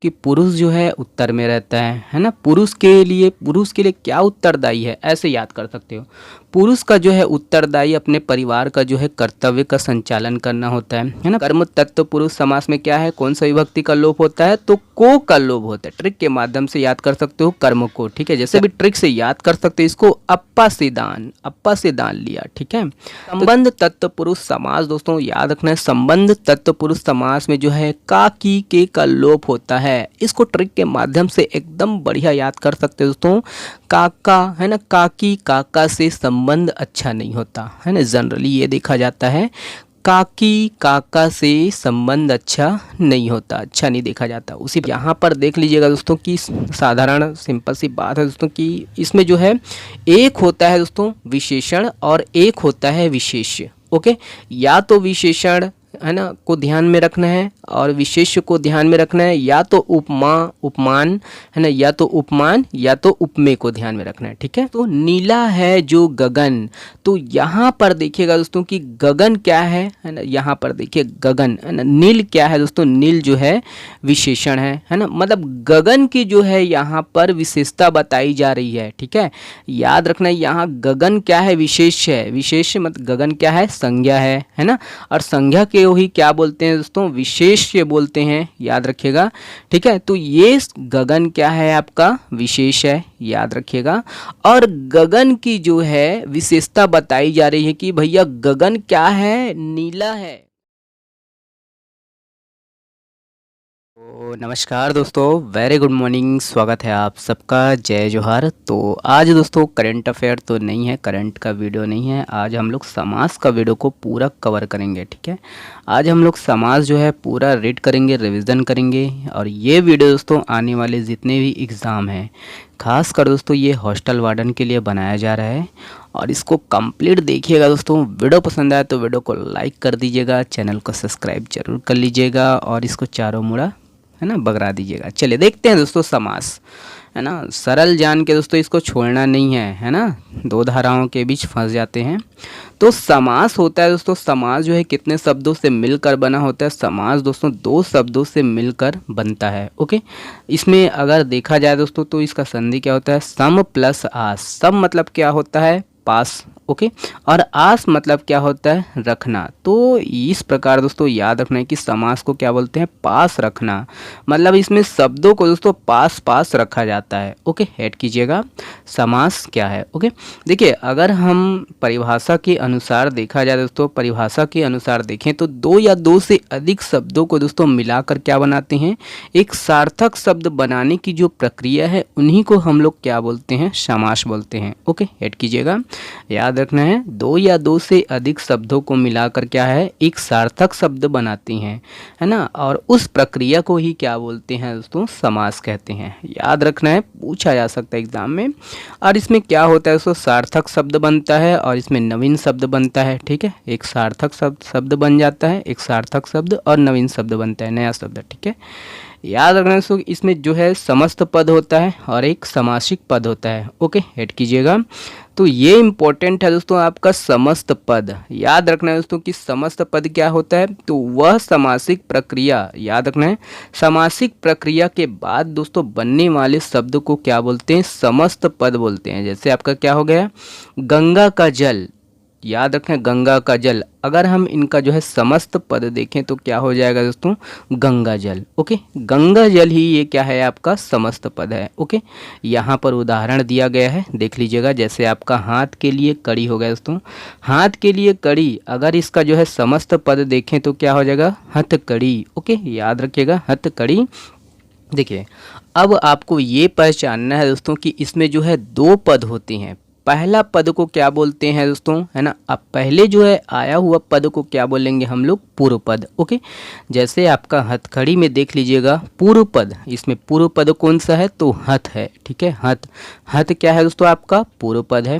कि पुरुष जो है उत्तर में रहता है ना। पुरुष के लिए क्या उत्तरदायी है, ऐसे याद कर सकते हो। पुरुष का जो है उत्तरदायी अपने परिवार का जो है कर्तव्य का संचालन करना होता है ना। कर्म तत्व पुरुष समास में क्या है, कौन सा विभक्ति का लोप होता है, तो को का लोप होता है। ट्रिक के माध्यम से याद कर सकते हो कर्म को, ठीक है। जैसे भी ट्रिक से याद कर सकते हो इसको, अप्पा से दान लिया, ठीक है। संबंध तत्व पुरुष समास दोस्तों याद रखना है, संबंध तत्व पुरुष समास में जो है का की के का लोप होता है। इसको ट्रिक के माध्यम से एकदम बढ़िया याद कर सकते हो दोस्तों। काका है ना, काकी काका से संबंध अच्छा नहीं होता है ना। जनरली ये देखा जाता है काकी काका से संबंध अच्छा नहीं होता, अच्छा नहीं देखा जाता। उसी यहाँ पर देख लीजिएगा दोस्तों कि साधारण सिंपल सी बात है दोस्तों कि इसमें जो है एक होता है दोस्तों विशेषण और एक होता है विशेष्य। ओके, या तो विशेषण है ना को ध्यान में रखना है और विशेष्य को ध्यान में रखना है, या तो उपमा उपमान है ना, या तो उपमान या तो उपमेय को ध्यान में रखना है, ठीक है। तो नीला है जो गगन, तो यहाँ पर देखिएगा दोस्तों कि गगन क्या है ना, यहाँ पर देखिए गगन है ना। नील क्या है दोस्तों, नील जो है विशेषण है ना। मतलब गगन की जो है यहाँ पर विशेषता बताई जा रही है, ठीक है। याद रखना यहाँ गगन क्या है, विशेष है। विशेष मतलब गगन क्या है, संज्ञा है ना। और संज्ञा के ही क्या बोलते हैं दोस्तों, विशेष्य बोलते हैं, याद रखिएगा, ठीक है। तो ये गगन क्या है आपका, विशेष है, याद रखिएगा। और गगन की जो है विशेषता बताई जा रही है कि भैया गगन क्या है, नीला है। तो नमस्कार दोस्तों, वेरी गुड मॉर्निंग, स्वागत है आप सबका, जय जोहार। तो आज दोस्तों करंट अफेयर तो नहीं है, करंट का वीडियो नहीं है। आज हम लोग समास का वीडियो को पूरा कवर करेंगे, ठीक है। आज हम लोग समास जो है पूरा रीड करेंगे, रिवीजन करेंगे। और ये वीडियो दोस्तों आने वाले जितने भी एग्ज़ाम हैं, खास कर दोस्तों ये हॉस्टल वार्डन के लिए बनाया जा रहा है। और इसको कंप्लीट देखिएगा दोस्तों। वीडियो पसंद आए तो वीडियो को लाइक कर दीजिएगा, चैनल को सब्सक्राइब जरूर कर लीजिएगा और इसको चारों मुड़ा है ना बगरा दीजिएगा। चलिए देखते हैं दोस्तों समास, है ना। सरल जान के दोस्तों इसको छोड़ना नहीं है ना। दो धाराओं के बीच फंस जाते हैं। तो समास होता है दोस्तों, समास जो है कितने शब्दों से मिलकर बना होता है। समास दोस्तों दो शब्दों से मिलकर बनता है। ओके, इसमें अगर देखा जाए दोस्तों तो इसका संधि क्या होता है, सम प्लस आस। सम मतलब क्या होता है, पास, ओके। और आस मतलब क्या होता है, रखना। तो इस प्रकार दोस्तों याद रखना है कि समास को क्या बोलते हैं, पास रखना। मतलब इसमें शब्दों को दोस्तों पास पास रखा जाता है। ओके, ऐड कीजिएगा समास क्या है। ओके, देखिए अगर हम परिभाषा के अनुसार देखा जाए दोस्तों, परिभाषा के अनुसार देखें तो दो या दो से अधिक शब्दों को दोस्तों मिलाकर क्या बनाते हैं, एक सार्थक शब्द बनाने की जो प्रक्रिया है उन्हीं को हम लोग क्या बोलते हैं, समास बोलते हैं। ओके, ऐड कीजिएगा, याद रखना है दो या दो से अधिक शब्दों को मिलाकर क्या है, एक सार्थक शब्द बनाती हैं, है ना। और उस प्रक्रिया को ही क्या बोलते हैं दोस्तों, समास कहते हैं। याद रखना है, पूछा जा सकता है एग्जाम में। और इसमें क्या होता है दोस्तों, सार्थक शब्द बनता है और इसमें नवीन शब्द बनता है, ठीक है। एक सार्थक शब्द बन जाता है, एक सार्थक शब्द और नवीन शब्द बनता है, नया शब्द, ठीक है। याद रखना दोस्तों इसमें जो है समस्त पद होता है और एक समासिक पद होता है। ओके, ऐड कीजिएगा। तो ये इंपॉर्टेंट है दोस्तों आपका समस्त पद। याद रखना है दोस्तों कि समस्त पद क्या होता है, तो वह समासिक प्रक्रिया, याद रखना है समासिक प्रक्रिया के बाद दोस्तों बनने वाले शब्द को क्या बोलते हैं, समस्त पद बोलते हैं। जैसे आपका क्या हो गया, गंगा का जल, याद रखें गंगा का जल। अगर हम इनका जो है समस्त पद देखें तो क्या हो जाएगा दोस्तों, गंगा जल। ओके, गंगा जल ही ये क्या है आपका समस्त पद है। ओके, यहाँ पर उदाहरण दिया गया है, देख लीजिएगा। जैसे आपका हाथ के लिए कड़ी हो गया दोस्तों, हाथ के लिए कड़ी, अगर इसका जो है समस्त पद देखें तो क्या हो जाएगा, हथकड़ी। ओके, याद रखिएगा हथकड़ी। देखिए अब आपको ये पहचानना है दोस्तों कि इसमें जो है दो पद होते हैं। पहला पद को क्या बोलते हैं दोस्तों, है ना। अब पहले जो है आया हुआ पद को क्या बोलेंगे हम लोग, पूर्व पद। ओके, जैसे आपका हथकड़ी में देख लीजिएगा पूर्व पद, इसमें पूर्व पद कौन सा है, तो हथ है, ठीक है। हथ, हथ क्या है दोस्तों आपका पूर्व पद है।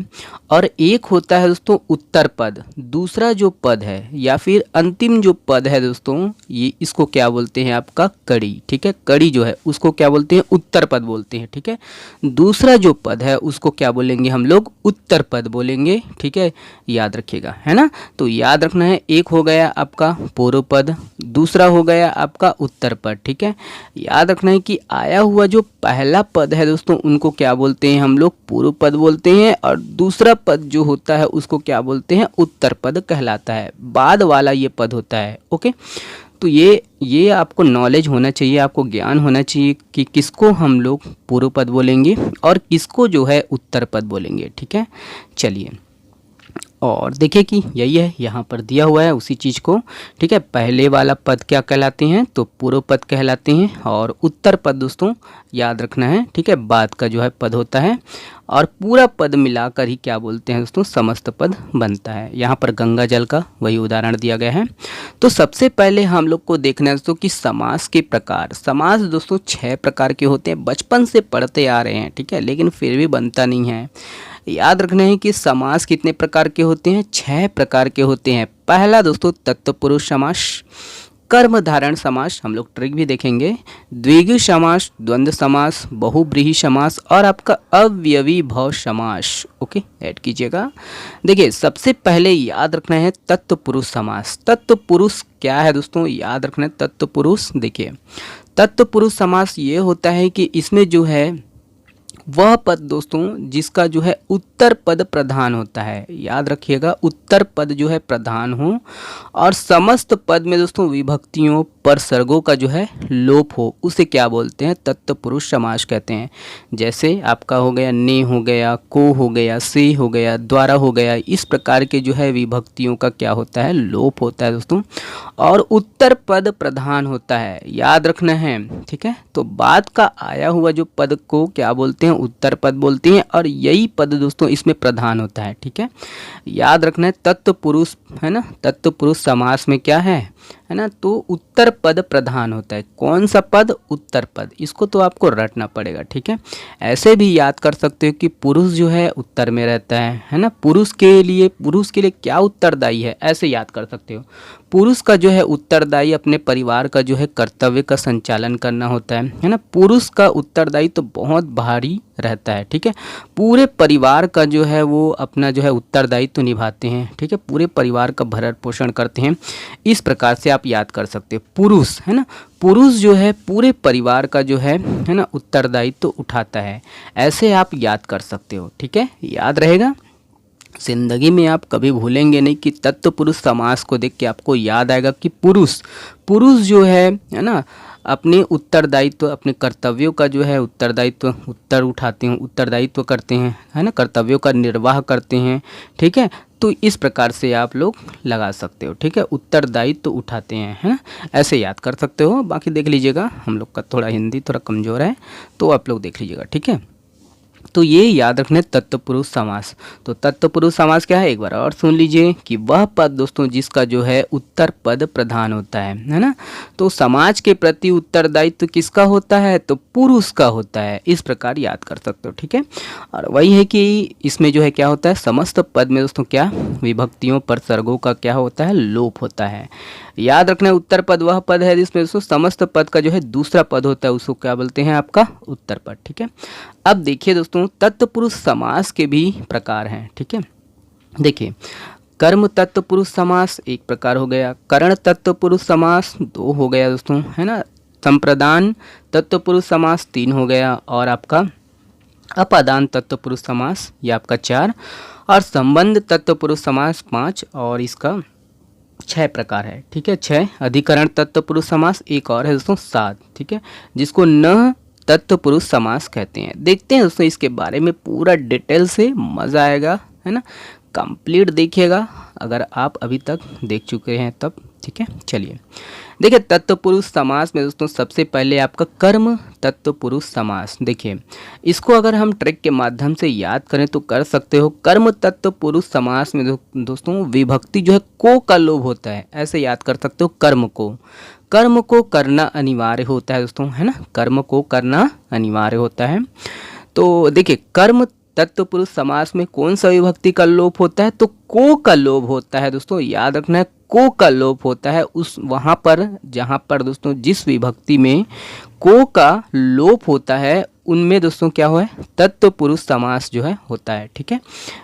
और एक होता है दोस्तों उत्तर पद। दूसरा जो पद है या फिर अंतिम जो पद है दोस्तों, ये इसको क्या बोलते हैं आपका कड़ी, ठीक है। कड़ी जो है उसको क्या बोलते हैं, उत्तर पद बोलते हैं, ठीक है। दूसरा जो पद है उसको क्या बोलेंगे हम लोग, उत्तर पद बोलेंगे, ठीक है, याद रखिएगा, है ना। तो याद रखना है, एक हो गया आपका पूर्व पद, दूसरा हो गया आपका उत्तर पद, ठीक है। याद रखना है कि आया हुआ जो पहला पद है दोस्तों उनको क्या बोलते हैं हम लोग, पूर्व पद बोलते हैं, और दूसरा पद जो होता है उसको क्या बोलते हैं, उत्तर पद कहलाता है। बाद वाला ये पद होता है, ओके। तो ये आपको नॉलेज होना चाहिए, आपको ज्ञान होना चाहिए कि किसको हम लोग पूर्व पद बोलेंगे और किसको जो है उत्तर पद बोलेंगे, ठीक है। चलिए, और देखिए कि यही है, यहाँ पर दिया हुआ है उसी चीज़ को, ठीक है। पहले वाला पद क्या कहलाते हैं, तो पूर्व पद कहलाते हैं, और उत्तर पद दोस्तों याद रखना है, ठीक है, बाद का जो है पद होता है, और पूरा पद मिलाकर ही क्या बोलते हैं दोस्तों, समस्त पद बनता है। यहाँ पर गंगा जल का वही उदाहरण दिया गया है। तो सबसे पहले हम लोग को देखना है दोस्तों कि समास के प्रकार। समास दोस्तों 6 प्रकार के होते हैं, बचपन से पढ़ते आ रहे हैं, ठीक है, लेकिन फिर भी बनता नहीं है। याद रखना है कि समास कितने प्रकार के होते हैं, 6 प्रकार के होते हैं। पहला दोस्तों तत्पुरुष समास, कर्म धारण समास, हम लोग ट्रिक भी देखेंगे, द्विगु समास, द्वंद्व समास, बहुब्रीहि समास, और आपका अव्ययी भाव समास, ओके, ऐड कीजिएगा। देखिए सबसे पहले याद रखना है तत्पुरुष समास। तत्पुरुष क्या है दोस्तों, याद रखना है तत्पुरुष। देखिए तत्पुरुष समास ये होता है कि इसमें जो है वह पद दोस्तों जिसका जो है उत्तर पद प्रधान होता है, याद रखिएगा, उत्तर पद जो है प्रधान हो, और समस्त पद में दोस्तों विभक्तियों परसर्गों का जो है लोप हो, उसे क्या बोलते हैं, तत्पुरुष समास कहते हैं। जैसे आपका हो गया ने हो गया, को हो गया, से हो गया, द्वारा हो गया, इस प्रकार के जो है विभक्तियों का क्या होता है, लोप होता है दोस्तों, और उत्तर पद प्रधान होता है, याद रखना है, ठीक है। तो बाद का आया हुआ जो पद को क्या बोलते हैं, उत्तर पद बोलते हैं, और यही पद दोस्तों इसमें प्रधान होता है, ठीक है। याद रखना है तत्पुरुष, है ना, तत्पुरुष समास में क्या है ना, तो उत्तर पद प्रधान होता है। कौन सा पद, उत्तर पद, इसको तो आपको रटना पड़ेगा, ठीक है। ऐसे भी याद कर सकते हो कि पुरुष जो है उत्तर में रहता है ना, पुरुष के लिए क्या उत्तरदायी है, ऐसे याद कर सकते हो। पुरुष का जो है उत्तरदायी अपने परिवार का जो है कर्तव्य का संचालन करना होता है ना। पुरुष का उत्तरदायी तो बहुत भारी रहता है, ठीक है। पूरे परिवार का जो है वो अपना जो है उत्तरदायित्व निभाते हैं, ठीक है, पूरे परिवार का भरण पोषण करते हैं। इस प्रकार से आप याद कर सकते हो, पुरुष, है ना, पुरुष जो है पूरे परिवार का जो है ना उत्तरदायित्व उठाता है, ऐसे आप याद कर सकते हो, ठीक है, याद रहेगा। जिंदगी में आप कभी भूलेंगे नहीं कि तत्पुरुष समास को देख के आपको याद आएगा कि पुरुष जो है ना अपने उत्तरदायित्व, अपने कर्तव्यों का जो है उत्तरदायित्व करते हैं, है ना, कर्तव्यों का निर्वाह करते हैं, ठीक है। तो इस प्रकार से आप लोग लगा सकते हो, ठीक है, उत्तरदायित्व उठाते हैं, है ना, ऐसे याद कर सकते हो। बाकी देख लीजिएगा, हम लोग का थोड़ा हिंदी थोड़ा कमज़ोर है, तो आप लोग देख लीजिएगा, ठीक है। तो ये याद रखने तत्पुरुष समास। तो तत्पुरुष समास क्या है, एक बार और सुन लीजिए कि वह पद दोस्तों जिसका जो है उत्तर पद प्रधान होता है ना। तो समाज के प्रति उत्तरदायित्व किसका होता है, तो पुरुष का होता है, इस प्रकार याद कर सकते हो, ठीक है। और वही है कि इसमें जो है क्या होता है, समस्त पद में दोस्तों क्या विभक्तियों पर सर्गों का क्या होता है, लोप होता है। याद रखना है उत्तर पद वह पद है जिसमें दोस्तों समस्त पद का जो है दूसरा पद होता है, उसको क्या बोलते हैं, आपका उत्तर पद, ठीक है। अब देखिए दोस्तों तत्पुरुष समास के भी प्रकार हैं, ठीक है। देखिए कर्म तत्पुरुष समास एक प्रकार हो गया, करण तत्पुरुष समास 2 हो गया दोस्तों, है ना, संप्रदान तत्पुरुष समास 3 हो गया, और आपका अपादान तत्पुरुष समास ये आपका 4, और संबंध तत्पुरुष समास 5, और इसका 6 प्रकार है, ठीक है, 6। अधिकरण तत्पुरुष समास एक और है दोस्तों 7, ठीक है, जिसको न तत्पुरुष समास कहते हैं। देखते हैं दोस्तों इसके बारे में पूरा डिटेल से, मज़ा आएगा, है ना, कंप्लीट देखिएगा अगर आप अभी तक देख चुके हैं तब, ठीक है। चलिए देखिए तत्पुरुष समास में दोस्तों सबसे पहले आपका कर्म तत्पुरुष समास। देखिए इसको अगर हम ट्रिक के माध्यम से याद करें तो कर सकते हो। कर्म तत्पुरुष समास में दोस्तों विभक्ति जो है को का लोभ होता है, ऐसे याद कर सकते हो। कर्म को करना अनिवार्य होता है दोस्तों, है ना, कर्म को करना अनिवार्य होता है। तो देखिए कर्म तत्पुरुष समास में कौन सा विभक्ति का लोप होता है, तो को का लोप होता है दोस्तों, याद रखना है को का लोप होता है उस वहाँ पर जहाँ पर दोस्तों जिस विभक्ति में को का लोप होता है उनमें दोस्तों क्या हुआ है, तत्पुरुष समास जो है होता है। ठीक है,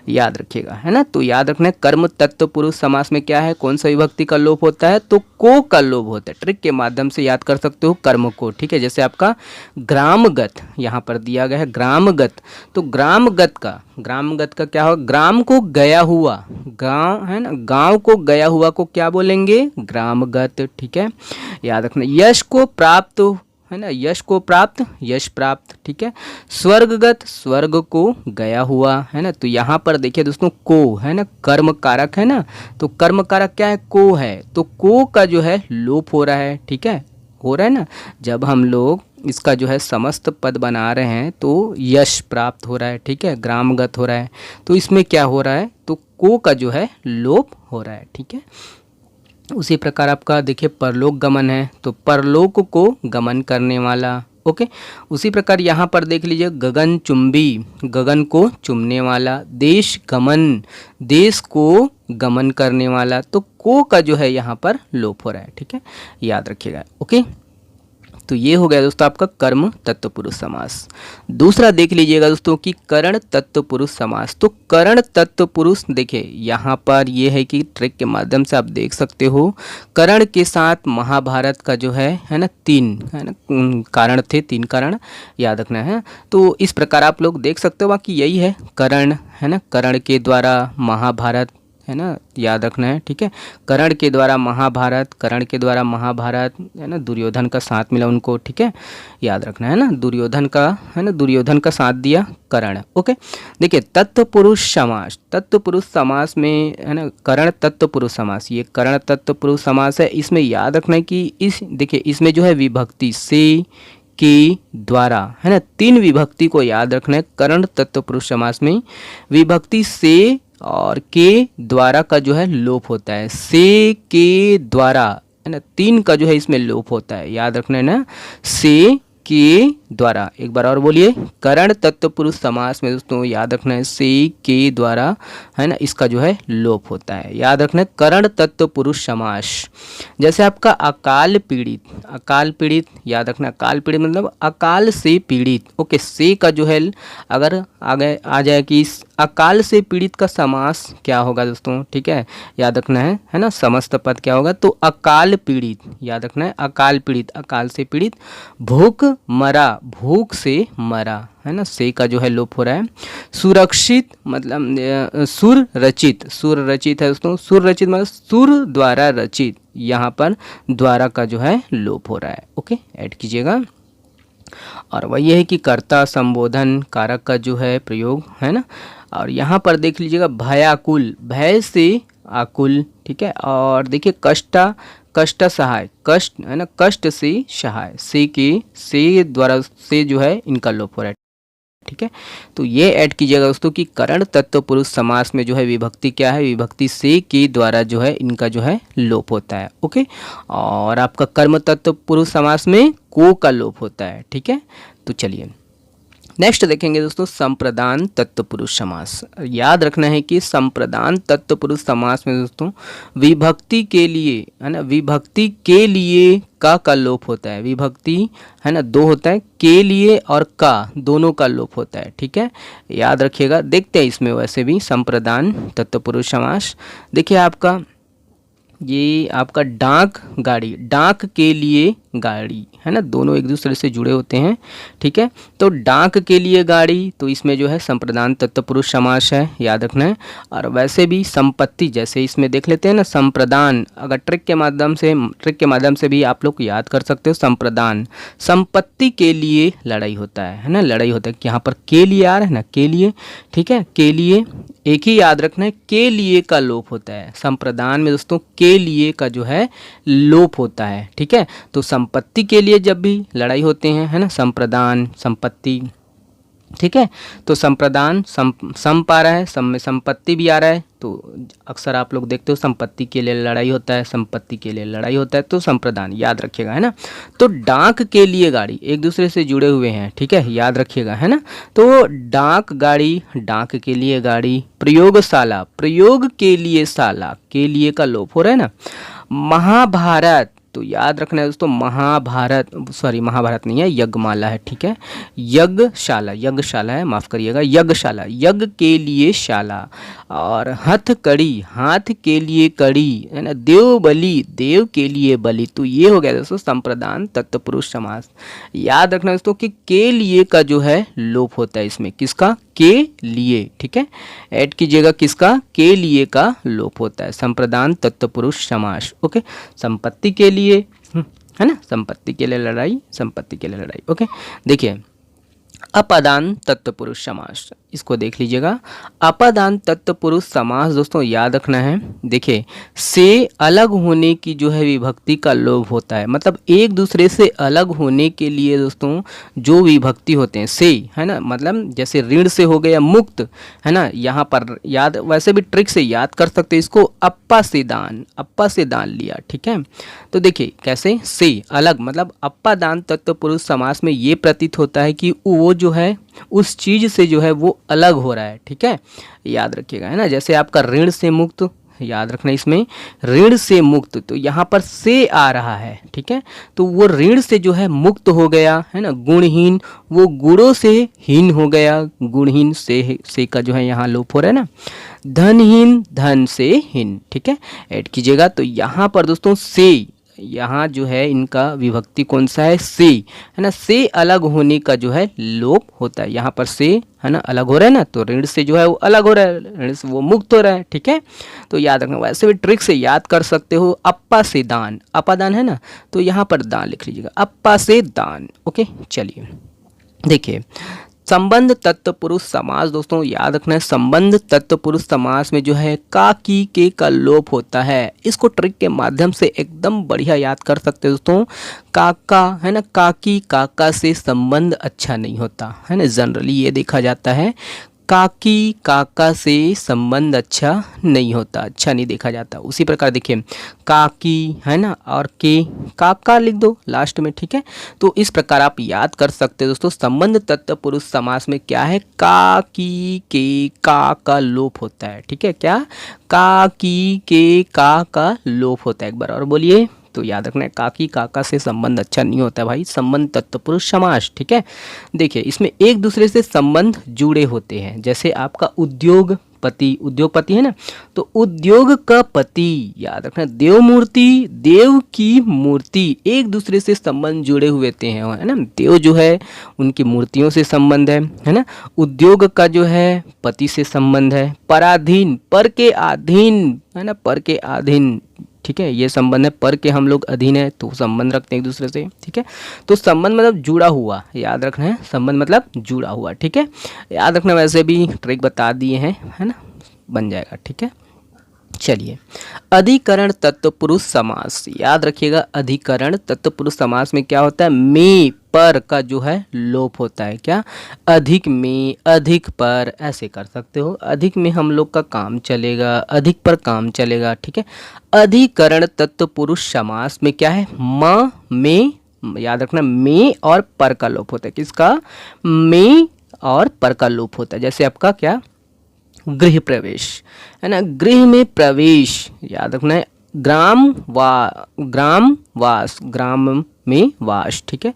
याद रखिएगा, है ना। तो याद रखना है कर्म तत्पुरुष समास में क्या है, कौन सा विभक्ति का लोप होता है, तो को का लोप होता है। ट्रिक के माध्यम से याद कर सकते हो कर्म को। ठीक है, जैसे आपका ग्रामगत यहाँ पर दिया गया है ग्रामगत, तो ग्रामगत का क्या होगा, ग्राम को गया हुआ, गांव है ना, गांव को गया हुआ को क्या बोलेंगे, ग्रामगत। ठीक है, याद रखना। यश को प्राप्त, है ना, यश को प्राप्त, यश प्राप्त। ठीक है, स्वर्गगत, स्वर्ग को गया हुआ, है ना। तो यहाँ पर देखिए दोस्तों को, है ना, कर्म कारक है ना, तो कर्म कारक क्या है, को है, तो को का जो है लोप हो रहा है। ठीक है, हो रहा है ना, जब हम लोग इसका जो है समस्त पद बना रहे हैं तो यश प्राप्त हो रहा है। ठीक है, ग्रामगत हो रहा है, तो इसमें क्या हो रहा है, तो को का जो है लोप हो रहा है। ठीक है, उसी प्रकार आपका देखिए परलोक गमन है, तो परलोक को गमन करने वाला। ओके, उसी प्रकार यहाँ पर देख लीजिए गगन चुंबी, गगन को चुमने वाला। देश गमन, देश को गमन करने वाला, तो को का जो है यहाँ पर लोप हो रहा है। ठीक है, याद रखिएगा। ओके, तो ये हो गया दोस्तों आपका कर्म तत्पुरुष समास। दूसरा देख लीजिएगा दोस्तों कि करण तत्पुरुष समास। तो करण तत्पुरुष देखिए यहाँ पर ये है कि ट्रिक के माध्यम से आप देख सकते हो, करण के साथ महाभारत का जो है ना, तीन है ना कारण थे, तीन कारण याद रखना है। तो इस प्रकार आप लोग देख सकते हो, बाकी यही है करण, है ना, करण के द्वारा महाभारत, है ना, याद रखना है। ठीक है, कर्ण के द्वारा महाभारत, कर्ण के द्वारा महाभारत, है ना, दुर्योधन का साथ मिला उनको। ठीक है, याद रखना है ना, दुर्योधन का, है ना, दुर्योधन का साथ दिया कर्ण। ओके, देखिए तत्पुरुष समास, तत्पुरुष समास में, है ना, कर्ण तत्पुरुष समास, ये कर्ण तत्पुरुष समास है। इसमें याद रखना है कि इस देखिए इसमें जो है विभक्ति से, के, द्वारा, है ना, तीन विभक्ति को याद रखना है। कर्ण तत्पुरुष समास में विभक्ति से और के द्वारा का जो है लोप होता है, से के द्वारा, है ना, तीन का जो है इसमें लोप होता है, याद रखना है ना, से के द्वारा। एक बार और बोलिए, करण तत्पुरुष समास में दोस्तों याद रखना है से के द्वारा, है ना, इसका जो है लोप होता है, याद रखना है करण तत्पुरुष समास। जैसे आपका अकाल पीड़ित, अकाल पीड़ित याद रखना, अकाल पीड़ित मतलब अकाल से पीड़ित। ओके, से का जो है अगर आगे आ जाए कि इस अकाल से पीड़ित का समास क्या होगा दोस्तों, ठीक है, याद रखना है ना, समस्त पद क्या होगा, तो अकाल पीड़ित, याद रखना है अकाल पीड़ित, अकाल से पीड़ित। भूख मरा, भूख से मरा, है ना, से का जो है लोप हो रहा है। सुरक्षित मतलब सुर रचित, सुर रचित है दोस्तों, सुर रचित मतलब सुर द्वारा रचित, यहाँ पर द्वारा का जो है लोप हो रहा है। ओके, ऐड कीजिएगा। और वही है कि कर्ता संबोधन कारक का जो है प्रयोग, है ना। और यहाँ पर देख लीजिएगा भयाकुल, भय से आकुल। ठीक है, और देखिए कष्टा, कष्ट सहाय, कष्ट है ना, कष्ट से सहाय, से के से द्वारा से जो है इनका लोप हो रहा है। ठीक है, तो ये ऐड कीजिएगा दोस्तों कि करण तत्पुरुष समास में जो है विभक्ति क्या है, विभक्ति से के द्वारा जो है इनका जो है लोप होता है। ओके, और आपका कर्म तत्पुरुष समास में को का लोप होता है। ठीक है, तो चलिए नेक्स्ट देखेंगे दोस्तों संप्रदान तत्पुरुष समास। याद रखना है कि संप्रदान तत्पुरुष समास में दोस्तों विभक्ति के लिए, है ना, विभक्ति के लिए का लोप होता है, विभक्ति है ना दो होता है, के लिए और का दोनों का लोप होता है। ठीक है, याद रखिएगा। देखते हैं इसमें वैसे भी संप्रदान तत्पुरुष समास। देखिए आपका ये आपका डाक गाड़ी, डाक के लिए गाड़ी, है ना, दोनों एक दूसरे से जुड़े होते हैं। ठीक है, तो डाक के लिए गाड़ी, तो इसमें जो है संप्रदान तत्पुरुष समास है, याद रखना है। और वैसे भी संपत्ति, जैसे इसमें देख लेते हैं ना संप्रदान, अगर ट्रिक के माध्यम से भी आप लोग याद कर सकते हो। संप्रदान संपत्ति के लिए लड़ाई होता है ना, लड़ाई होता है। यहाँ पर के लिए आ रहा है ना, के लिए। ठीक है, के लिए एक ही याद रखना है, के लिए का लोप होता है संप्रदान में दोस्तों, के लिए का जो है लोप होता है। ठीक है, तो संपत्ति के लिए जब भी लड़ाई होते हैं, है ना, संप्रदान संपत्ति। ठीक है, तो संप्रदान संप आ रहा है, सम में संपत्ति भी आ रहा है, तो अक्सर आप लोग देखते हो संपत्ति के लिए लड़ाई होता है, संपत्ति के लिए लड़ाई होता है, तो संप्रदान याद रखिएगा, है ना। तो डाक के लिए गाड़ी एक दूसरे से जुड़े हुए हैं। ठीक है, याद रखिएगा, है ना। तो डाक गाड़ी, डाक के लिए गाड़ी। प्रयोगशाला, प्रयोग के लिए शाला, के लिए का लोप हो रहा है ना। महाभारत, तो याद रखना है दोस्तों, महाभारत नहीं है, यज्ञमाला है, ठीक है। यज्ञशाला है, माफ करिएगा, यज्ञशाला, यज्ञ के लिए शाला। और हथकड़ी, हाथ के लिए कड़ी, है ना। देव बलि, देव के लिए बलि। तो ये हो गया दोस्तों संप्रदान तत्पुरुष समास। याद रखना दोस्तों कि के लिए का जो है लोप होता है इसमें, किसका, के लिए, ठीक है। ऐड कीजिएगा, किसका, के लिए का लोप होता है, संप्रदान तत्पुरुष समास। ओके, संपत्ति के लिए, है ना, संपत्ति के लिए लड़ाई, संपत्ति के लिए लड़ाई। ओके, देखिए अपादान तत्पुरुष समास, इसको देख लीजिएगा। अपादान तत्पुरुष समास दोस्तों याद रखना है, देखिए से अलग होने की जो है विभक्ति का लोप होता है, मतलब एक दूसरे से अलग होने के लिए दोस्तों जो विभक्ति होते हैं से, है ना, मतलब जैसे ऋण से हो गया मुक्त, है ना। यहाँ पर याद, वैसे भी ट्रिक से याद कर सकते हैं इसको, अप्पा से दान लिया, ठीक है। तो देखिए कैसे, से अलग, मतलब अप्पा दान तत्पुरुष समास में ये प्रतीत होता है कि वो जो है उस चीज से जो है वो अलग हो रहा है, ठीक है, याद रखिएगा, है ना। जैसे आपका ऋण से मुक्त, याद रखना इसमें ऋण से मुक्त, तो यहाँ पर से आ रहा है, ठीक है। तो वो ऋण से जो है मुक्त हो गया, है ना। गुणहीन, वो गुणों से हीन हो गया, गुणहीन से का जो है यहाँ लोप हो रहा है ना। धनहीन, धन से हीन, ठीक है, ऐड कीजिएगा। तो यहाँ पर दोस्तों से, यहाँ जो है इनका विभक्ति कौन सा है, से, है ना। से अलग होने का जो है लोप होता है, यहाँ पर से, है ना, अलग हो रहा है ना, तो ऋण से जो है वो अलग हो रहा है, ऋण से वो मुक्त हो रहा है, ठीक है। तो याद रखना, वैसे भी ट्रिक से याद कर सकते हो, अप्पा से दान, अपादान है ना, तो यहाँ पर दान लिख लीजिएगा, अप्पा से दान। ओके, चलिए देखिए संबंध तत्पुरुष समास दोस्तों याद रखना है, संबंध तत्पुरुष समास में जो है का, की, के का लोप होता है। इसको ट्रिक के माध्यम से एकदम बढ़िया याद कर सकते हो दोस्तों। काका, है ना, काकी, काका से संबंध अच्छा नहीं होता, है ना, जनरली ये देखा जाता है, काकी काका से संबंध अच्छा नहीं होता, अच्छा नहीं देखा जाता। उसी प्रकार देखिए काकी, है ना, और के, काका लिख दो लास्ट में, ठीक है। तो इस प्रकार आप याद कर सकते हो दोस्तों, संबंध तत्पुरुष समास में क्या है, काकी के का लोप होता है, ठीक है। क्या, काकी के का लोप होता है, एक बार और बोलिए। तो याद रखना है, काकी काका से संबंध अच्छा नहीं होता है भाई, संबंध तत्पुरुष समास, ठीक है। देखिए इसमें एक दूसरे से संबंध जुड़े होते हैं, जैसे आपका उद्योगपति है ना, तो उद्योग का पति, याद रखना, देव मूर्ति, देव की मूर्ति, एक दूसरे से संबंध जुड़े हुए हैं, है ना। देव जो है उनकी मूर्तियों से संबंध है ना। उद्योग का जो है पति से संबंध है। पराधीन, पर के अधीन, है ना, पर के अधीन, ठीक है, ये संबंध है, पर के हम लोग अधीन है तो संबंध रखते हैं एक दूसरे से, ठीक है। तो संबंध मतलब जुड़ा हुआ, याद रखना है, संबंध मतलब जुड़ा हुआ, ठीक है, याद रखना। वैसे भी ट्रिक बता दिए हैं, है ना, बन जाएगा, ठीक है। चलिए अधिकरण तत्पुरुष समास याद रखिएगा। अधिकरण तत्पुरुष समास में क्या होता है, में पर का जो है लोप होता है। क्या, अधिक में, अधिक पर, ऐसे कर सकते हो। अधिक में हम लोग का काम चलेगा, अधिक पर काम चलेगा, ठीक है। अधिकरण तत्पुरुष समास में क्या है, म में, याद रखना, में और पर का लोप होता है। किसका, में और पर का लोप होता है। जैसे आपका क्या, गृह प्रवेश, है ना, गृह में प्रवेश, याद रखना है। ग्राम वास, ग्राम में वास, ठीक है।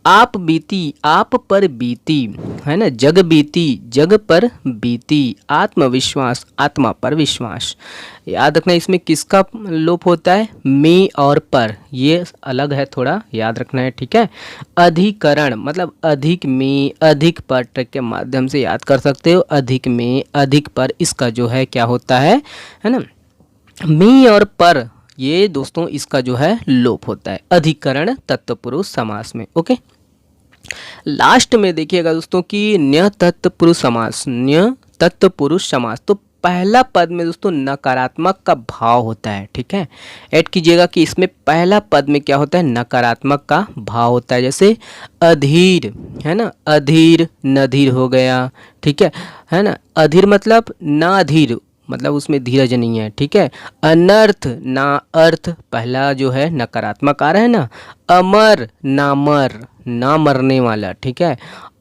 आप बीती, आप पर बीती, है ना। जग बीती, जग पर बीती। आत्मविश्वास, आत्मा पर विश्वास, याद रखना। इसमें किसका लोप होता है, में और पर, ये अलग है थोड़ा, याद रखना है, ठीक है। अधिकरण मतलब अधिक में, अधिक पर, ट्रिक के माध्यम से याद कर सकते हो। अधिक में, अधिक पर, इसका जो है क्या होता है ना, में और पर, ये दोस्तों इसका जो है लोप होता है अधिकरण तत्पुरुष समास में। ओके, लास्ट में देखिएगा दोस्तों कि न्य तत्पुरुष समास, न्य तत्पुरुष समास, तो पहला पद में दोस्तों नकारात्मक का भाव होता है, ठीक है। ऐड कीजिएगा कि इसमें पहला पद में क्या होता है, नकारात्मक का भाव होता है। जैसे अधीर, है ना, अधीर, नधीर हो गया, ठीक है ना। अधीर मतलब ना अधीर, मतलब उसमें धीरज नहीं है, ठीक है। अनर्थ, ना अर्थ, पहला जो है नकारात्मक आ रहा है ना। अमर, नामर, ना मरने वाला, ठीक है।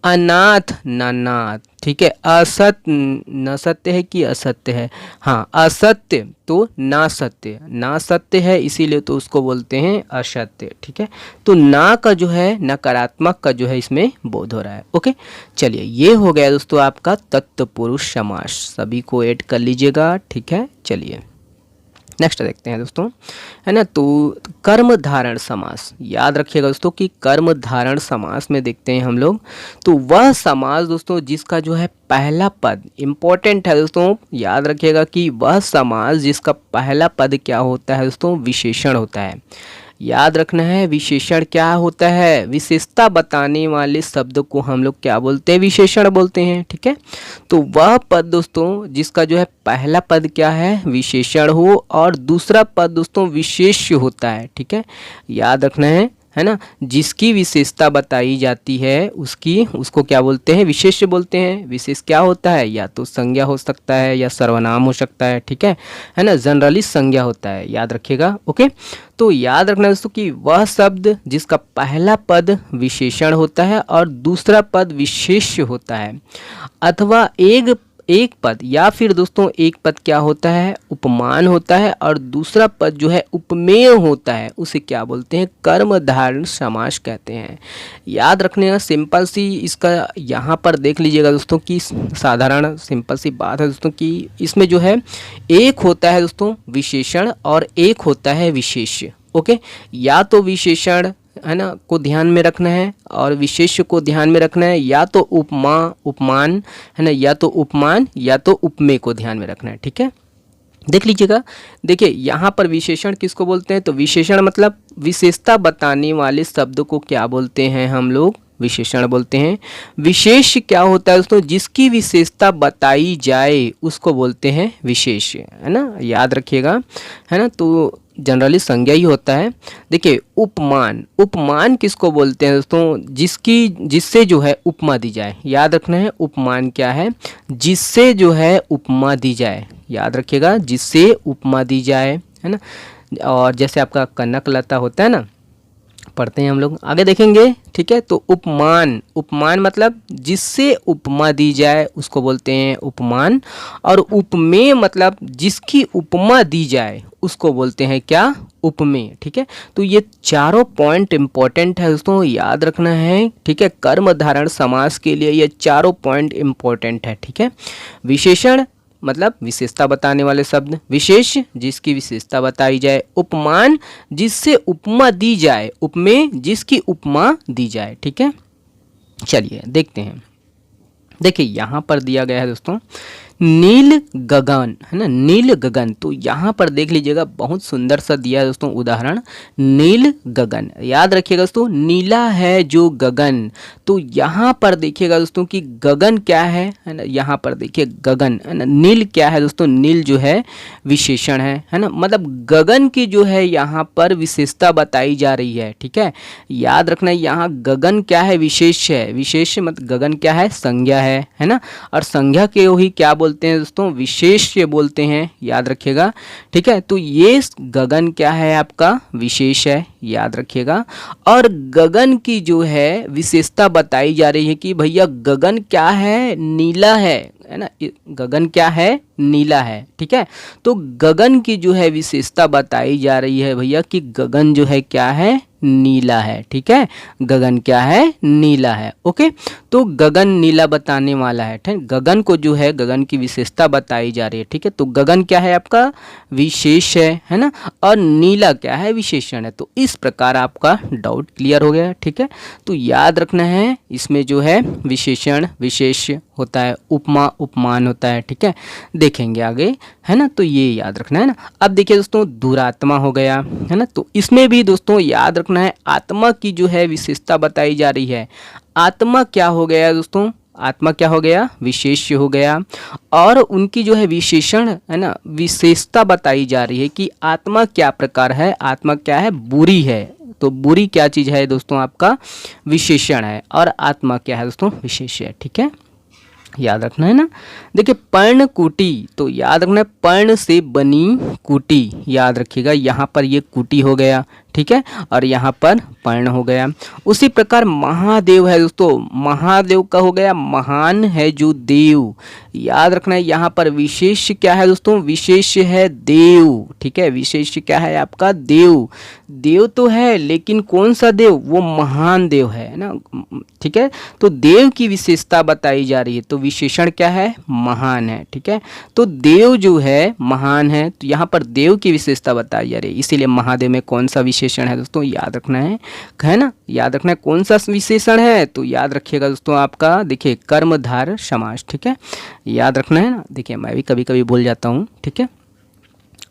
अनाथ ना नाथ, ठीक है। असत्य न सत्य है कि असत्य है, हाँ असत्य तो ना सत्य, ना सत्य है इसीलिए तो उसको बोलते हैं असत्य, ठीक है। तो ना का जो है नकारात्मक का जो है इसमें बोध हो रहा है। ओके, चलिए ये हो गया दोस्तों आपका तत्पुरुष समास, सभी को ऐड कर लीजिएगा, ठीक है। चलिए नेक्स्ट देखते हैं दोस्तों, है ना। तो कर्म धारण समास, याद रखिएगा दोस्तों कि कर्म धारण समास में देखते हैं हम लोग, तो वह समास दोस्तों जिसका जो है पहला पद इंपॉर्टेंट है दोस्तों, याद रखिएगा कि वह समास जिसका पहला पद क्या होता है दोस्तों, विशेषण होता है। याद रखना है विशेषण क्या होता है, विशेषता बताने वाले शब्द को हम लोग क्या बोलते हैं, विशेषण बोलते हैं, ठीक है। तो वह पद दोस्तों जिसका जो है पहला पद क्या है, विशेषण हो और दूसरा पद दोस्तों विशेष्य होता है, ठीक है। याद रखना है ना, जिसकी विशेषता बताई जाती है उसको क्या बोलते हैं, विशेष्य बोलते हैं। विशेष क्या होता है, या तो संज्ञा हो सकता है या सर्वनाम हो सकता है, ठीक है ना। जनरली संज्ञा होता है, याद रखिएगा। ओके, तो याद रखना दोस्तों कि वह शब्द जिसका पहला पद विशेषण होता है और दूसरा पद विशेष्य होता है, अथवा एक पद या फिर दोस्तों एक पद क्या होता है, उपमान होता है और दूसरा पद जो है उपमेय होता है, उसे क्या बोलते हैं, कर्म धारण समास कहते हैं। याद रखने का सिंपल सी इसका यहाँ पर देख लीजिएगा दोस्तों कि साधारण सिंपल सी बात है दोस्तों कि इसमें जो है एक होता है दोस्तों विशेषण और एक होता है विशेष्य। ओके, या तो विशेषण है ना को ध्यान में रखना है और विशेष्य को ध्यान में रखना है, या तो उपमान है ना, या तो उपमान या तो उपमेय को ध्यान में रखना है, ठीक है। देख लीजिएगा, देखिए यहाँ पर विशेषण किसको बोलते हैं, तो विशेषण मतलब विशेषता बताने वाले शब्द को क्या बोलते हैं हम लोग, विशेषण बोलते हैं। विशेष क्या होता है दोस्तों, जिसकी विशेषता बताई जाए उसको बोलते हैं विशेष, है ना, याद रखिएगा, है ना। तो जनरली संज्ञा ही होता है। देखिए उपमान किसको बोलते हैं दोस्तों, जिससे जो है उपमा दी जाए। याद रखना है उपमान क्या है, जिससे जो है उपमा दी जाए, याद रखिएगा, जिससे उपमा दी जाए, है ना। और जैसे आपका कनक लता होता है ना, पढ़ते हैं हम लोग, आगे देखेंगे, ठीक है। तो उपमान मतलब जिससे उपमा दी जाए उसको बोलते हैं उपमान, और उपमेय मतलब जिसकी उपमा दी जाए उसको बोलते हैं क्या, उपमेय, ठीक है। तो ये चारों पॉइंट इंपॉर्टेंट है दोस्तों, याद रखना है, ठीक है। कर्म धारण समास के लिए ये चारों पॉइंट इंपॉर्टेंट है, ठीक है। विशेषण मतलब विशेषता बताने वाले शब्द, विशेष जिसकी विशेषता बताई जाए, उपमान जिससे उपमा दी जाए, उपमेय जिसकी उपमा दी जाए, ठीक है। चलिए देखते हैं, देखिए यहाँ पर दिया गया है दोस्तों नील गगन, है ना, नील गगन। तो यहाँ पर देख लीजिएगा बहुत सुंदर सा दिया है दोस्तों उदाहरण, नील गगन। याद रखिएगा दोस्तों नीला है जो गगन, तो यहाँ पर देखिएगा दोस्तों कि गगन क्या है ना, यहाँ पर देखिए गगन, है ना। नील क्या है दोस्तों, नील जो है विशेषण है ना, मतलब गगन की जो है यहाँ पर विशेषता बताई जा रही है, ठीक है। याद रखना यहाँ गगन क्या है, विशेष है, विशेष मतलब गगन क्या है, संज्ञा है ना, और संज्ञा के ही क्या बोलते हैं दोस्तों, विशेष्य बोलते हैं, याद रखिएगा, ठीक है। तो ये गगन क्या है आपका, विशेष है, याद रखिएगा। और गगन की जो है विशेषता बताई जा रही है कि भैया गगन क्या है, नीला है ना, गगन क्या है, नीला है, ठीक है। तो गगन की जो है विशेषता बताई जा रही है भैया कि गगन जो है क्या है, नीला है, ठीक है। गगन क्या है, नीला है। ओके, तो गगन नीला बताने वाला है, ठीक। गगन को जो है गगन की विशेषता बताई जा रही है, ठीक है। तो गगन क्या है आपका, विशेष है ना, और नीला क्या है, विशेषण है। तो इस प्रकार आपका डाउट क्लियर हो गया, ठीक है। तो याद रखना है इसमें जो है विशेषण विशेष होता है, उपमा उपमान होता है, ठीक है। देखेंगे आगे, है ना, तो ये याद रखना है ना। अब देखिए दोस्तों दुरात्मा हो गया, है ना। तो इसमें भी दोस्तों याद रखना है आत्मा की जो है विशेषता बताई जा रही है। आत्मा क्या हो गया दोस्तों, आत्मा क्या हो गया, विशेष्य हो गया, और उनकी जो है विशेषण है ना, विशेषता बताई जा रही है कि आत्मा क्या प्रकार है, आत्मा क्या है, बुरी है। तो बुरी क्या चीज़ है दोस्तों, आपका विशेषण है, और आत्मा क्या है दोस्तों, विशेष है, ठीक है। याद रखना है ना। देखिए पर्ण कुटी, तो याद रखना है पर्ण से बनी कुटी, याद रखिएगा, यहाँ पर ये कुटी हो गया, ठीक है, और यहाँ पर पर्ण हो गया। उसी प्रकार महादेव है दोस्तों, महादेव का हो गया महान है जो देव। याद रखना है यहाँ पर विशेष क्या है दोस्तों, विशेष है देव। ठीक है, विशेष क्या है आपका, देव। देव तो है लेकिन कौन सा देव, वो महान देव है ना। ठीक है, तो देव की विशेषता बताई जा रही है, तो विशेषण क्या है, महान है। ठीक है, तो देव जो है महान है, तो यहाँ पर देव की विशेषता बताई जा रही है, इसीलिए महादेव में कौन सा विशेषण है दोस्तों, याद रखना है ना। याद रखना है कौन सा विशेषण है, तो याद रखिएगा दोस्तों आपका, देखिए कर्मधारय समास। ठीक है, याद रखना है ना। देखिए मैं भी कभी कभी भूल जाता हूँ, ठीक है,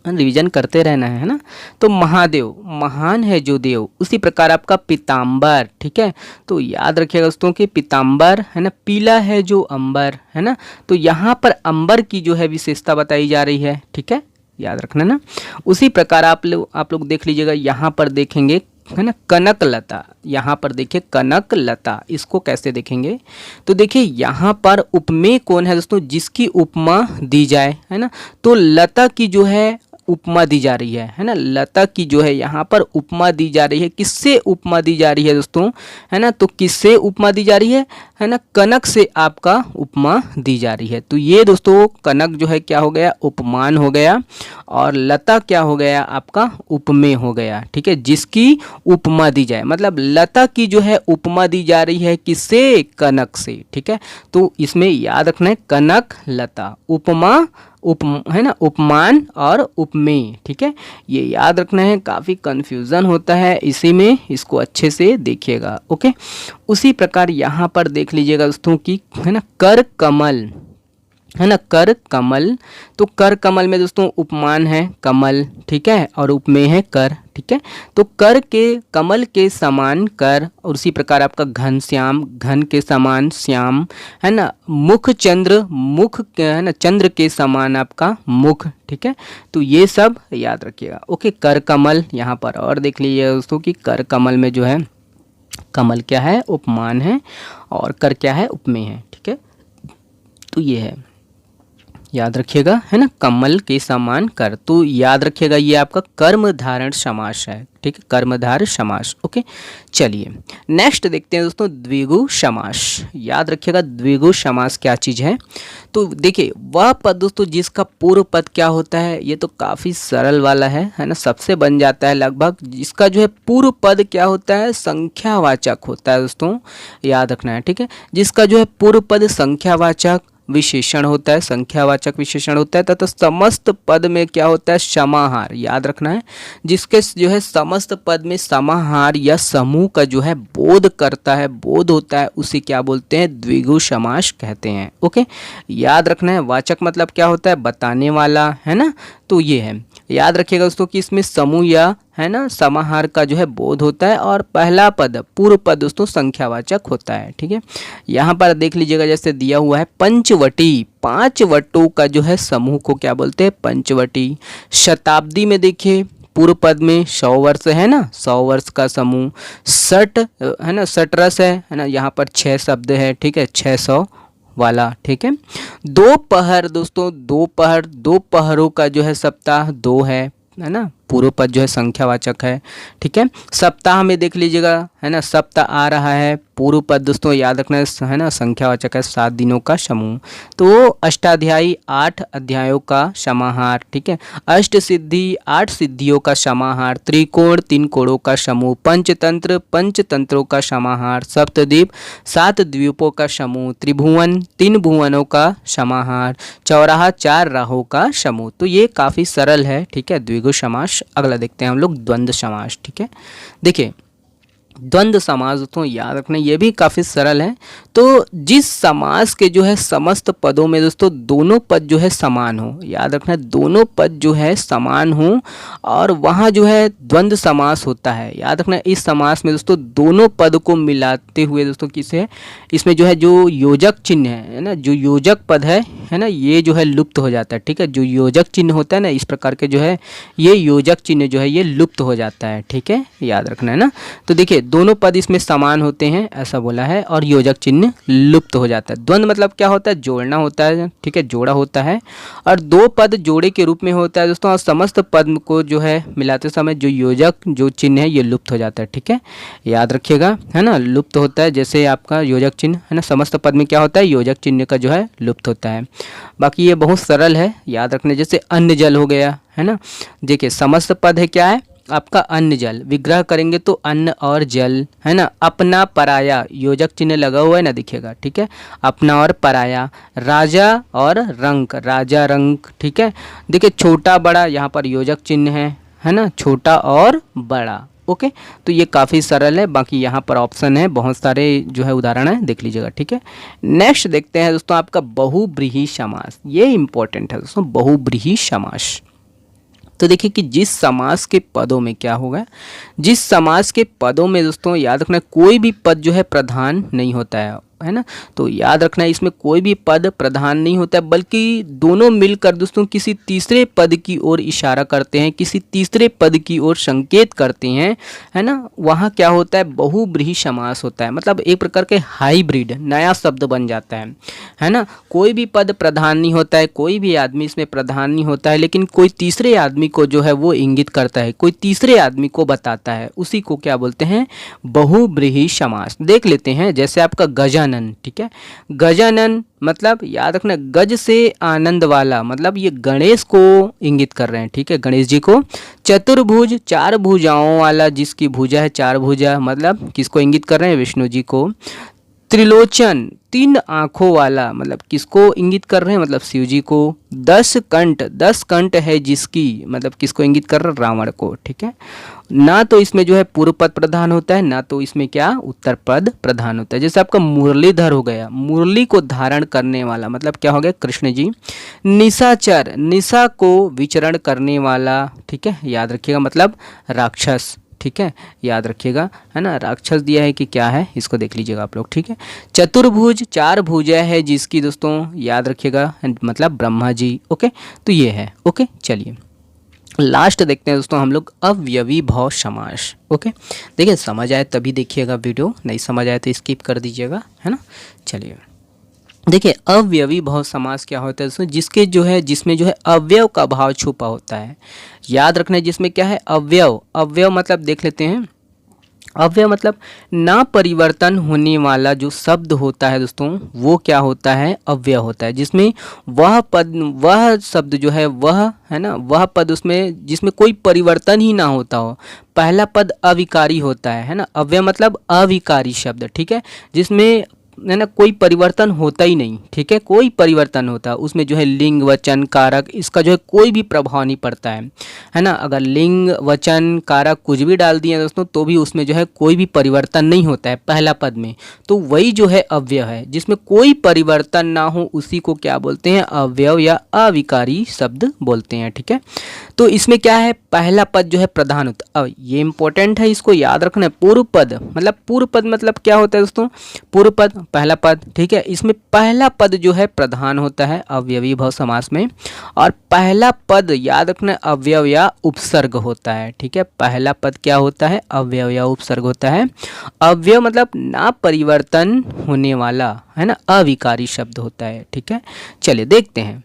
रिवीजन करते रहना है ना। तो महादेव महान है जो देव। उसी प्रकार आपका पीताम्बर, ठीक है, तो याद रखिएगा दोस्तों कि पीताम्बर है ना, पीला है जो अंबर है ना, तो यहाँ पर अंबर की जो है विशेषता बताई जा रही है। ठीक है, याद रखना ना। उसी प्रकार आप लोग देख लीजिएगा, यहाँ पर देखेंगे है ना कनक लता। यहाँ पर देखिए कनक लता, इसको कैसे देखेंगे, तो देखिए यहाँ पर उपमेय कौन है दोस्तों, जिसकी उपमा दी जाए, है ना। तो लता की जो है उपमा दी जा रही है ना, लता की जो है यहाँ पर उपमा दी जा रही है। किससे उपमा दी जा रही है दोस्तों, है ना, तो किससे उपमा दी जा रही है ना, कनक से आपका उपमा दी जा रही है। तो ये दोस्तों कनक जो है क्या हो गया, उपमान हो गया, और लता क्या हो गया आपका, उपमेय हो गया। ठीक है, जिसकी उपमा दी जाए, मतलब लता की जो है उपमा दी जा रही है किससे, कनक से। ठीक है, तो इसमें याद रखना है कनक लता, उपमा है ना, उपमान और उपमेय। ठीक है, ये याद रखना है, काफ़ी कंफ्यूजन होता है इसी में, इसको अच्छे से देखिएगा। ओके, उसी प्रकार यहाँ पर देख लीजिएगा दोस्तों कि है ना कर कमल, है ना, कर कमल। तो कर कमल में दोस्तों उपमान है कमल, ठीक है, और उपमेय है कर। ठीक है, तो कर के कमल के समान कर, और उसी प्रकार आपका घनश्याम, घन के समान श्याम, है ना। मुख चंद्र, मुख है ना चंद्र के समान आपका मुख। ठीक है, तो ये सब याद रखिएगा। ओके, कर कमल यहाँ पर और देख लीजिए दोस्तों कि कर कमल में जो है कमल क्या है, उपमान है, और कर क्या है, उपमेय है। ठीक है, तो ये है, याद रखिएगा, है ना, कमल के समान कर। तो याद रखिएगा ये आपका कर्म धारण समास है। ठीक है, कर्मधारय समास। ओके, चलिए नेक्स्ट देखते हैं दोस्तों द्विगु समास। याद रखिएगा द्विगु समास क्या चीज़ है, तो देखिए वह पद दोस्तों जिसका पूर्व पद क्या होता है, ये तो काफ़ी सरल वाला है ना, सबसे बन जाता है लगभग। जिसका जो है पूर्व पद क्या होता है, संख्यावाचक होता है दोस्तों, याद रखना है। ठीक है, जिसका जो है पूर्व पद संख्यावाचक विशेषण होता है, संख्यावाचक विशेषण होता है, तथा समस्त पद में क्या होता है, समाहार। याद रखना है, जिसके जो है समस्त पद में समाहार या समूह का जो है बोध करता है, बोध होता है, उसे क्या बोलते हैं, द्विगु समास कहते हैं। ओके, याद रखना है, वाचक मतलब क्या होता है, बताने वाला, है ना। तो ये है, याद रखिएगा दोस्तों कि इसमें समूह या है ना समाहार का जो है बोध होता है, और पहला पद पूर्व पद दोस्तों संख्यावाचक होता है। ठीक है, यहाँ पर देख लीजिएगा जैसे दिया हुआ है पंचवटी, 5 वटों का जो है समूह को क्या बोलते हैं, पंचवटी। शताब्दी में देखिए पूर्व पद में 100 वर्ष है ना, 100 वर्ष का समूह। सठ है ना, सटरस है ना, यहाँ पर 6 शब्द है। ठीक है, 600 वाला। ठीक है, दोपहर दोस्तों, दोपहर, दोपहरों का जो है सप्ताह 2 है ना, पूर्व पद जो है संख्यावाचक है। ठीक है, सप्ताह में देख लीजिएगा, है ना, सप्ताह आ रहा है, पूर्व पद दोस्तों याद रखना है ना, संख्यावाचक है, 7 दिनों का समूह। तो अष्टाध्यायी 8 अध्यायों का समाहार। ठीक है, अष्ट सिद्धि 8 सिद्धियों का समाहार। त्रिकोण 3 कोणों का समूह। पंचतंत्र 5 तंत्रों का समाहार। सप्तद्वीप 7 द्वीपों का समूह। त्रिभुवन 3 भुवनों का समाहार। चौराहा 4 राहों का समूह। तो ये काफ़ी सरल है। ठीक है, द्विगु समास। अगला देखते हैं हम लोग द्वंद्व समास। ठीक है, देखिए द्वंद्व समास दोस्तों याद रखना, ये भी काफ़ी सरल है। तो जिस समास के जो है समस्त पदों में दोस्तों दोनों पद जो है समान हो, याद रखना दोनों पद जो है समान हो, और वहाँ जो है द्वंद्व समास होता है। याद रखना इस समास में दोस्तों दोनों पद को मिलाते हुए दोस्तों किसे, इसमें जो है जो योजक चिन्ह है ना, जो योजक पद है ना, ये जो है लुप्त हो जाता है। ठीक है, जो योजक चिन्ह होता है ना, इस प्रकार के जो है ये योजक चिन्ह जो है ये लुप्त हो जाता है। ठीक है, याद रखना है ना। तो देखिए दोनों पद इसमें समान होते हैं ऐसा बोला है, और योजक चिन्ह लुप्त हो जाता है। द्वंद्व मतलब क्या होता है, जोड़ना होता है, ठीक है, जोड़ा होता है, और दो पद जोड़े के रूप में होता है दोस्तों, और समस्त पद को जो है मिलाते समय जो योजक जो चिन्ह है ये लुप्त हो जाता है, ठीक है, याद रखिएगा, है ना, लुप्त होता है। जैसे आपका योजक चिन्ह है ना, समस्त पद में क्या होता है, योजक चिन्ह का जो है लुप्त होता है। बाकी ये बहुत सरल है याद रखने, जैसे अन्न जल हो गया, है ना। देखिए समस्त पद है क्या है आपका, अन्न जल, विग्रह करेंगे तो अन्न और जल, है ना। अपना पराया, योजक चिन्ह लगा हुआ है ना, दिखेगा, ठीक है, अपना और पराया। राजा और रंक, राजा रंक, ठीक है। देखिए छोटा बड़ा, यहाँ पर योजक चिन्ह है ना, छोटा और बड़ा, ओके। तो ये काफ़ी सरल है, बाकी यहाँ पर ऑप्शन है, बहुत सारे जो है उदाहरण है, देख लीजिएगा, ठीक है। नेक्स्ट देखते हैं दोस्तों आपका बहुब्रीहि समास, ये इंपॉर्टेंट है दोस्तों, बहुब्रीहि समास। तो देखिए कि जिस समास के पदों में क्या होगा, जिस समास के पदों में दोस्तों याद रखना कोई भी पद जो है प्रधान नहीं होता है ना। तो याद रखना है इसमें कोई भी पद प्रधान नहीं होता है, बल्कि दोनों मिलकर दोस्तों किसी तीसरे पद की ओर इशारा करते हैं, किसी तीसरे पद की ओर संकेत करते हैं, है ना। वहाँ क्या होता है, बहुब्रीहि समास होता है, मतलब एक प्रकार के हाइब्रिड नया शब्द बन जाता है ना। कोई भी पद प्रधान नहीं होता है, कोई भी आदमी इसमें प्रधान नहीं होता है, लेकिन कोई तीसरे आदमी को जो है वो इंगित करता है, कोई तीसरे आदमी को बताता है, उसी को क्या बोलते हैं, बहुब्रीहि समास। देख लेते हैं, जैसे आपका गजानन, ठीक है, गजानन मतलब याद रखना गज से आनंद वाला, मतलब ये गणेश को इंगित कर रहे हैं, ठीक है, गणेश जी को। चतुर्भुज, चार भुजाओं वाला, जिसकी भुजा है चार भुजा, मतलब किसको इंगित कर रहे हैं, विष्णु जी को। त्रिलोचन, तीन आंखों वाला, मतलब किसको इंगित कर रहे हैं, मतलब शिव जी को। 10 कंठ, 10 कंठ है जिसकी, मतलब किसको इंगित कर रहे हैं, रावण को, ठीक है। ना तो इसमें जो है पूर्व पद प्रधान होता है, ना तो इसमें क्या उत्तर पद प्रधान होता है। जैसे आपका मुरलीधर हो गया, मुरली को धारण करने वाला, मतलब क्या हो गया, कृष्ण जी। निशाचर, निशा को विचरण करने वाला, ठीक है, याद रखिएगा, मतलब राक्षस, ठीक है, याद रखिएगा, है ना। राक्षस दिया है कि क्या है, इसको देख लीजिएगा आप लोग, ठीक है। चतुर्भुज, चार भुजा है जिसकी दोस्तों, याद रखिएगा, मतलब ब्रह्मा जी, ओके। तो ये है, ओके। चलिए लास्ट देखते हैं दोस्तों हम लोग अव्यवी भाव समास, ओके। देखिए समझ आए तभी देखिएगा वीडियो, नहीं समझ आए तो स्किप कर दीजिएगा, है ना। चलिए देखिए अव्यवी भाव समास क्या होता है दोस्तों, जिसके जो है जिसमें जो है अवयव का भाव छुपा होता है। याद रखना है जिसमें क्या है, अवयव, अवयव मतलब देख लेते हैं, अव्यय मतलब ना परिवर्तन होने वाला जो शब्द होता है दोस्तों, वो क्या होता है, अव्यय होता है। जिसमें वह पद, वह शब्द जो है वह, है ना, वह पद उसमें जिसमें कोई परिवर्तन ही ना होता हो। पहला पद अविकारी होता है ना, अव्यय मतलब अविकारी शब्द, ठीक है, जिसमें है ना कोई परिवर्तन होता ही नहीं, ठीक है, कोई परिवर्तन होता, उसमें जो है लिंग वचन कारक इसका जो है कोई भी प्रभाव नहीं पड़ता है ना। अगर लिंग वचन कारक कुछ भी डाल दिए दोस्तों तो भी उसमें जो है कोई भी परिवर्तन नहीं होता है पहला पद में, तो वही जो है अव्यय है। जिसमें कोई परिवर्तन ना हो उसी को क्या बोलते हैं, अव्यय या अविकारी शब्द बोलते हैं, ठीक है। तो इसमें क्या है, पहला पद जो है प्रधान होता है। अब ये इंपॉर्टेंट है, इसको याद रखना है। पूर्व पद मतलब, पूर्व पद मतलब क्या होता है दोस्तों, पूर्व पद पहला पद, ठीक है। इसमें पहला पद जो है प्रधान होता है अव्यवी भाव समास में, और पहला पद याद रखना अव्यय या उपसर्ग होता है, ठीक है। पहला पद क्या होता है, अव्यय या उपसर्ग होता है। अव्यय मतलब ना परिवर्तन होने वाला, है ना, अविकारी शब्द होता है, ठीक है। चलिए देखते हैं,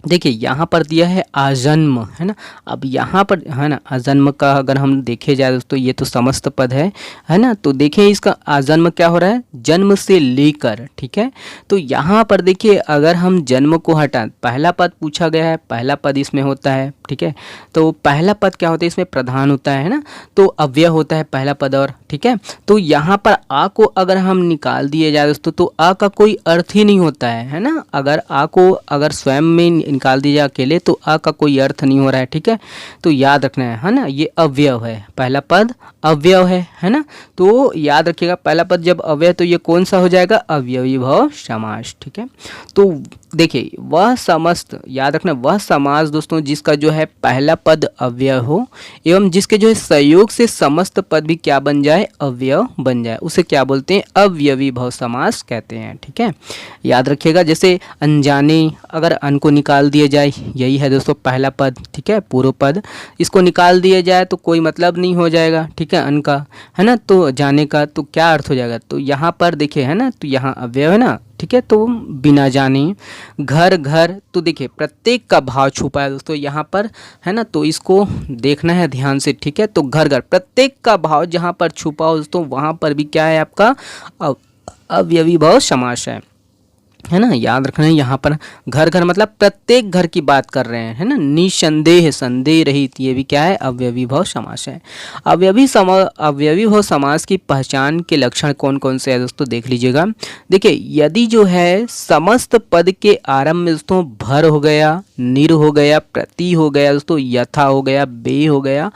देखिए यहाँ पर दिया है आजन्म, है ना। अब यहाँ पर है ना आजन्म का अगर हम देखे जाए दोस्तों, ये तो समस्त पद है ना। तो देखिए इसका आजन्म क्या हो रहा है, जन्म से लेकर, ठीक है। तो यहाँ पर देखिए अगर हम जन्म को हटा, पहला पद पूछा गया है, पहला पद इसमें होता है, ठीक है। तो पहला पद क्या होता है, इसमें प्रधान होता है ना, तो अव्यय होता है पहला पद और, ठीक है। तो यहाँ पर आ को अगर हम निकाल दिए जाए दोस्तों तो आ का कोई अर्थ ही नहीं होता है ना। अगर आ को अगर स्वयं में निकाल दिया अकेले तो आ का कोई अर्थ नहीं हो रहा है, ठीक है। तो याद रखना है ना, ये अव्यय है, पहला पद अव्यय है ना। तो याद रखिएगा पहला पद जब अव्यय तो ये कौन सा हो जाएगा, अव्यवी भाव समास, ठीक है। तो देखिए वह समस्त, याद रखना वह समास दोस्तों जिसका जो है पहला पद अव्यय हो एवं जिसके जो है संयोग से समस्त पद भी क्या बन जाए, अव्यय बन जाए, उसे क्या बोलते हैं, अव्यवी भाव समास कहते हैं, ठीक है। याद रखिएगा जैसे अनजाने, अगर अन को निकाल निकाल दिया जाए, यही है दोस्तों पहला पद, ठीक है, पूर्व पद। इसको निकाल दिया जाए तो कोई मतलब नहीं हो जाएगा, ठीक है, अन का, है ना, तो जाने का तो क्या अर्थ हो जाएगा, तो यहाँ पर देखिए, है ना, तो यहाँ अव्यय है ना, ठीक है, तो बिना जाने। घर घर, तो देखिए प्रत्येक का भाव छुपा है दोस्तों यहाँ पर, है ना, तो इसको देखना है ध्यान से, ठीक है। तो घर घर प्रत्येक का भाव जहाँ पर छुपा हो दोस्तों, वहाँ पर भी क्या है आपका अव्ययी भाव समास है ना, याद रखना है। यहाँ पर घर घर मतलब प्रत्येक घर की बात कर रहे हैं, है ना, निसंदेह, संदेह रहित, ये भी क्या है अव्ययी भाव समास है। अव्ययी भाव समास की पहचान के लक्षण कौन कौन से है दोस्तों, देख लीजिएगा। देखिए यदि जो है समस्त पद के आरंभ में दोस्तों भर हो गया, निर हो गया, प्रति हो गया दोस्तों, यथा हो गया, बे हो गया,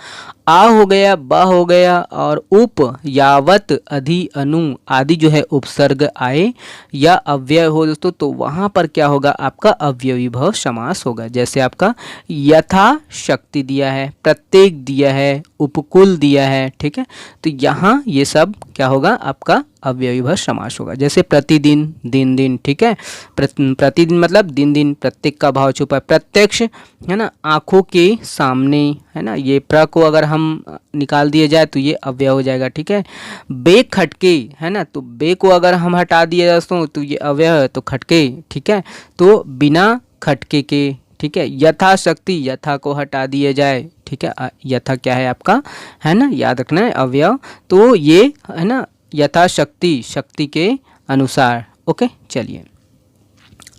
आ हो गया, ब हो गया, और उप, यावत, अधि, अनु आदि जो है उपसर्ग आए या अव्यय हो दोस्तों, तो वहाँ पर क्या होगा आपका अव्ययी भाव समास होगा। जैसे आपका यथा शक्ति दिया है, प्रत्येक दिया है, उपकुल दिया है, ठीक है, तो यहाँ ये सब क्या होगा आपका अव्ययी भाव समास होगा। जैसे प्रतिदिन, दिन दिन, ठीक है, प्रतिदिन मतलब दिन दिन, प्रत्येक का भाव छुपा है, प्रत्यक्ष, है ना, आँखों के सामने, है ना, ये प्र को अगर हम निकाल दिया जाए तो ये अव्यय हो जाएगा, ठीक है। बे खटके, है ना, तो बे को अगर हम हटा दिए दोस्तों तो ये अव्यय है, तो खटके, ठीक है, तो बिना खटके के, ठीक है। यथाशक्ति, यथा को हटा दिया जाए, ठीक है, यथा क्या है आपका, है ना, याद रखना है अव्यय, तो ये है ना यथाशक्ति, शक्ति के अनुसार। ओके, चलिए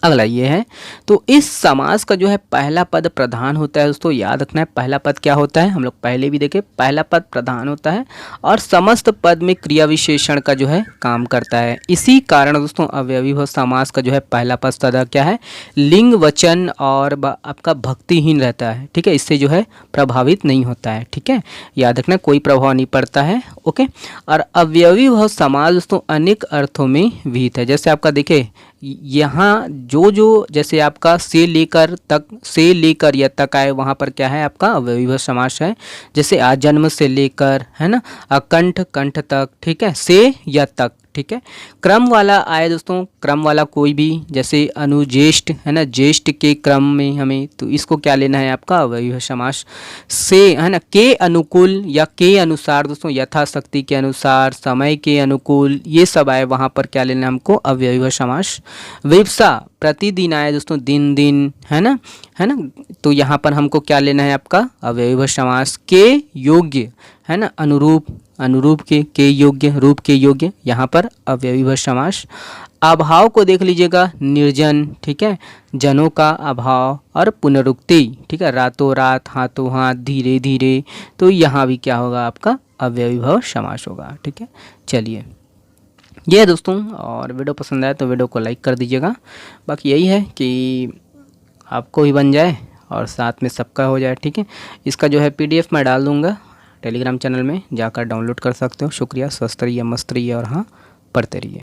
अगला ये है, तो इस समास का जो है पहला पद प्रधान होता है दोस्तों, याद रखना है पहला पद क्या होता है, हम लोग पहले भी देखे, पहला पद प्रधान होता है और समस्त पद में क्रिया विशेषण का जो है काम करता है। इसी कारण दोस्तों अव्ययी भाव समास का जो है पहला पद सदा क्या है, लिंग वचन और आपका भक्तिहीन रहता है, ठीक है, इससे जो है प्रभावित नहीं होता है, ठीक है, याद रखना कोई प्रभाव नहीं पड़ता है। ओके, और अव्ययी भाव समास दोस्तों अनेक अर्थों में विहित है। जैसे आपका देखे यहाँ जो जैसे आपका से लेकर तक, से लेकर या तक आए, वहाँ पर क्या है आपका अव्ययी भाव समास है। जैसे आजन्म से लेकर, है ना, अकंठ, कंठ तक, ठीक है, से या तक, ठीक है। क्रम वाला आए दोस्तों, क्रम वाला कोई भी, जैसे अनुज्येष्ठ, है ना, ज्येष्ठ के क्रम में हमें, तो इसको क्या लेना है आपका अव्ययी भाव समास। से, है ना, के अनुकूल या के अनुसार दोस्तों, यथाशक्ति के अनुसार, समय के अनुकूल, ये सब आए, वहाँ पर क्या लेना है हमको अव्ययी भाव समास। विप्सा, प्रतिदिन आए दोस्तों, दिन दिन, है ना, है ना, तो यहाँ पर हमको क्या लेना है आपका अव्ययी भाव समास। के योग्य, है ना, अनुरूप, अनुरूप के योग्य, रूप के योग्य, यहाँ पर अव्ययी भाव समास। अभाव को देख लीजिएगा, निर्जन, ठीक है, जनों का अभाव, और पुनरुक्ति, ठीक है, रातों रात, हाथों हाथ, धीरे धीरे, तो यहाँ भी क्या होगा आपका अव्ययी भाव समास होगा, ठीक है। चलिए ये है दोस्तों, और वीडियो पसंद आए तो वीडियो को लाइक कर दीजिएगा। बाकी यही है कि आपको भी बन जाए और साथ में सबका हो जाए, ठीक है। इसका जो है PDF मैं डाल दूँगा टेलीग्राम चैनल में, जाकर डाउनलोड कर सकते हो। शुक्रिया, स्वस्थ रहिए, मस्त रहिए और हाँ पढ़ते रहिए।